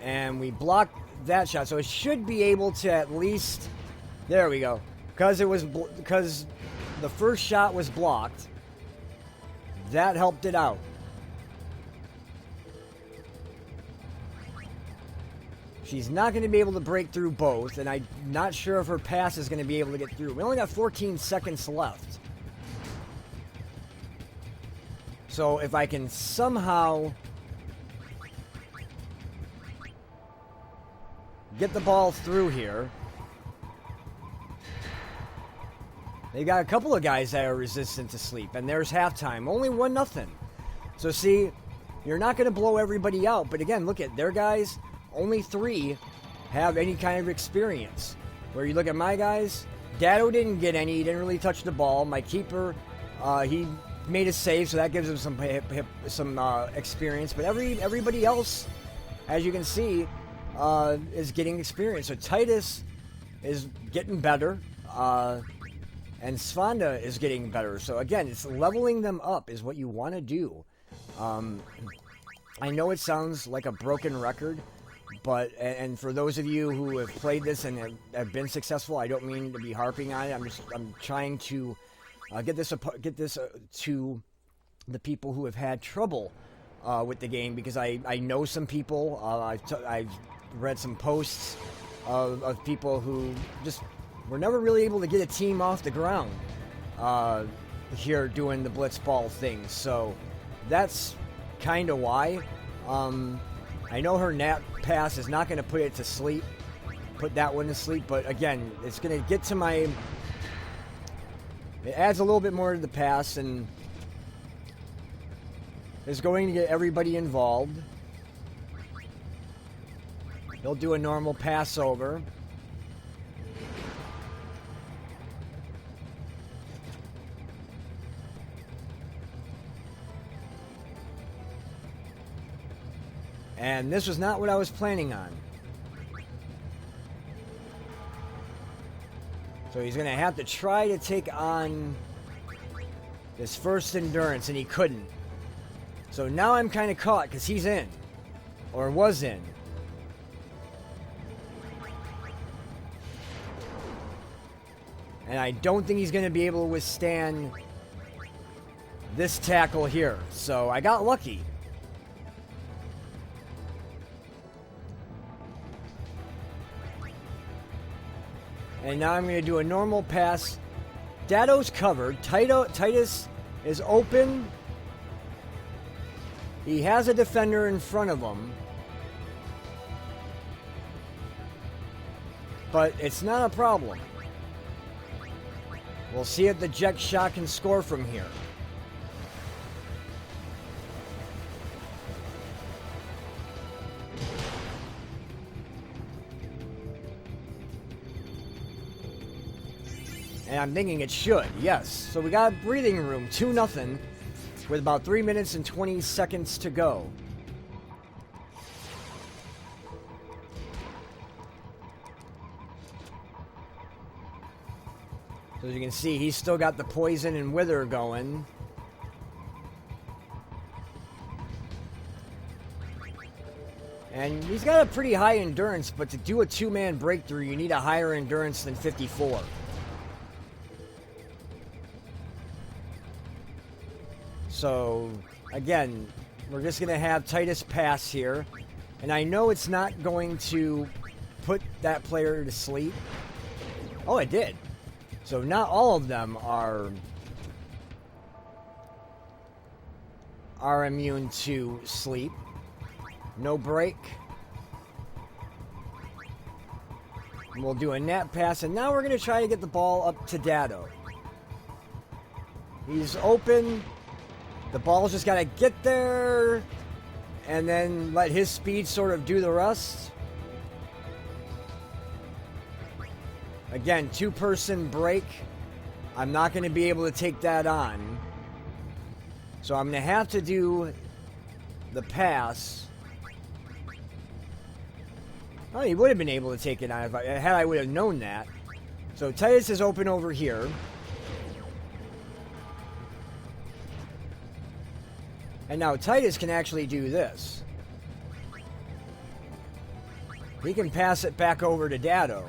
And we blocked that shot. So it should be able to at least... There we go. Because the first shot was blocked. That helped it out. She's not going to be able to break through both, and I'm not sure if her pass is going to be able to get through. We only got 14 seconds left. So if I can somehow get the ball through here. They've got a couple of guys that are resistant to sleep, and there's halftime. Only 1-0. So see, you're not going to blow everybody out, but again, look at their guys. Only 3 have any kind of experience. Where you look at my guys, Dado didn't get any. He didn't really touch the ball. My keeper, he made a save, so that gives him some experience. But everybody else, as you can see, is getting experience. So Titus is getting better, and Svanda is getting better. So again, it's leveling them up is what you want to do. I know it sounds like a broken record, But and for those of you who have played this and have been successful, I don't mean to be harping on it. I'm trying to get this to the people who have had trouble with the game, because I know some people. I've read some posts of people who just were never really able to get a team off the ground here doing the Bllitzball thing. So that's kind of why. I know her nap pass is not going to put that one to sleep, but again, it's going to get to my... It adds a little bit more to the pass, and is going to get everybody involved. He'll do a normal pass over. And this was not what I was planning on. So he's going to have to try to take on this first endurance, and he couldn't. So now I'm kind of caught because he's in, or was in. And I don't think he's going to be able to withstand this tackle here. So I got lucky. And now I'm going to do a normal pass. Dado's covered. Titus is open. He has a defender in front of him. But it's not a problem. We'll see if the jet shot can score from here. And I'm thinking it should, yes. So we got breathing room, 2-0, with about 3 minutes and 20 seconds to go. So as you can see, he's still got the poison and wither going. And he's got a pretty high endurance, but to do a two-man breakthrough, you need a higher endurance than 54. So, again, we're just going to have Titus pass here. And I know it's not going to put that player to sleep. Oh, it did. So not all of them are immune to sleep. No break. And we'll do a nap pass, and now we're going to try to get the ball up to Dado. He's open. The ball's just got to get there, and then let his speed sort of do the rest. Again, two-person break. I'm not going to be able to take that on. So I'm going to have to do the pass. Oh, he would have been able to take it on had I would have known that. So Titus is open over here. And now Titus can actually do this. He can pass it back over to Dado.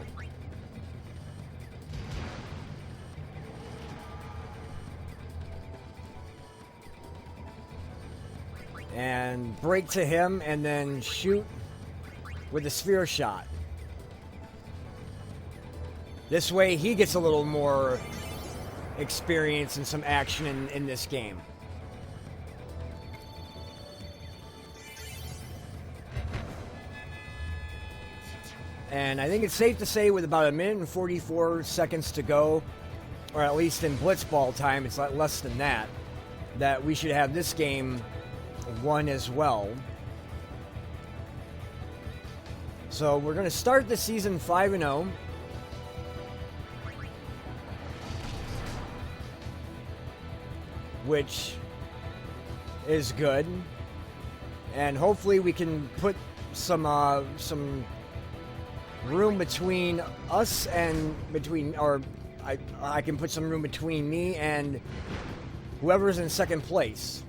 And break to him, and then shoot with the sphere shot. This way he gets a little more experience and some action in this game. And I think it's safe to say with about 1 minute and 44 seconds to go, or at least in Bllitzball time, it's less than that, that we should have this game won as well. So we're going to start the season 5-0. Which is good. And hopefully we can put some room between us and I can put some room between me and whoever's in second place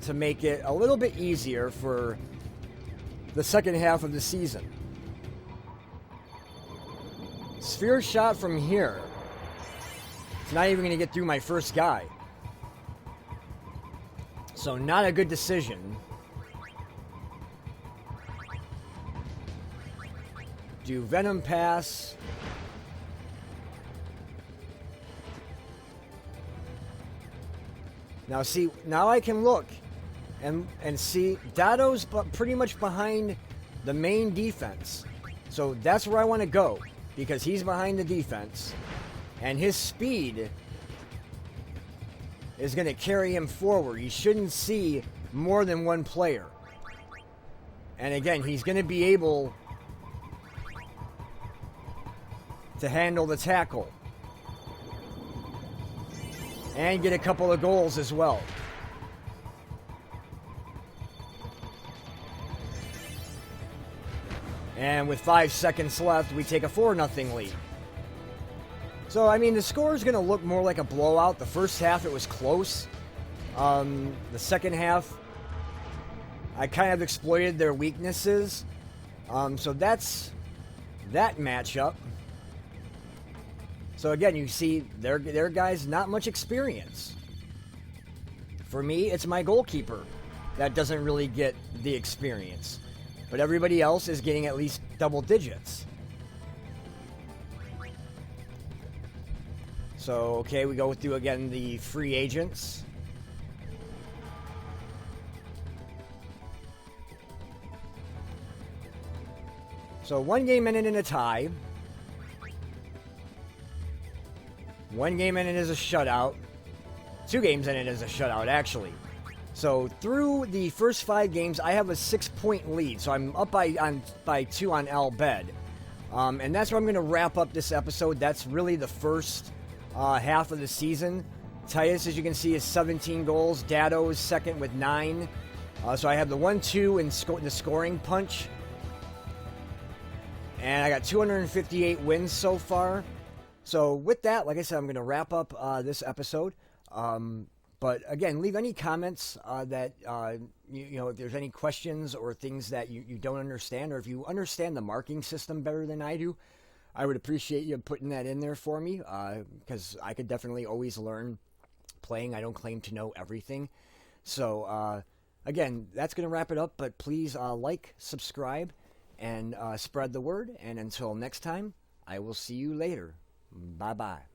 to make it a little bit easier for the second half of the season. Sphere shot from here. It's not even going to get through my first guy. So not a good decision. Do Venom Pass. Now see, now I can look and see Dado's pretty much behind the main defense. So that's where I want to go, because he's behind the defense and his speed is going to carry him forward. He shouldn't see more than one player. And again, he's going to be able to handle the tackle and get a couple of goals as well. And with 5 seconds left, we take a 4-0 lead. So, I mean, the score is going to look more like a blowout. The first half, it was close. The second half, I kind of exploited their weaknesses. So that's that matchup. So again, you see their guys not much experience. For me, it's my goalkeeper that doesn't really get the experience. But everybody else is getting at least double digits. So, okay, we go through again the free agents. So 1 game in a tie. 1 game in it is a shutout. 2 games in it is a shutout, actually. So through the first 5 games, I have a 6-point lead. So I'm up by 2 on Al Bed. And that's where I'm going to wrap up this episode. That's really the first half of the season. Titus, as you can see, is 17 goals. Dado is second with 9. So I have the 1-2 in the scoring punch. And I got 258 wins so far. So with that, like I said, I'm going to wrap up this episode. But again, leave any comments that, you know, if there's any questions or things that you don't understand, or if you understand the marking system better than I do, I would appreciate you putting that in there for me, because I could definitely always learn playing. I don't claim to know everything. So, again, that's going to wrap it up, but please like, subscribe, and spread the word. And until next time, I will see you later. Bye-bye.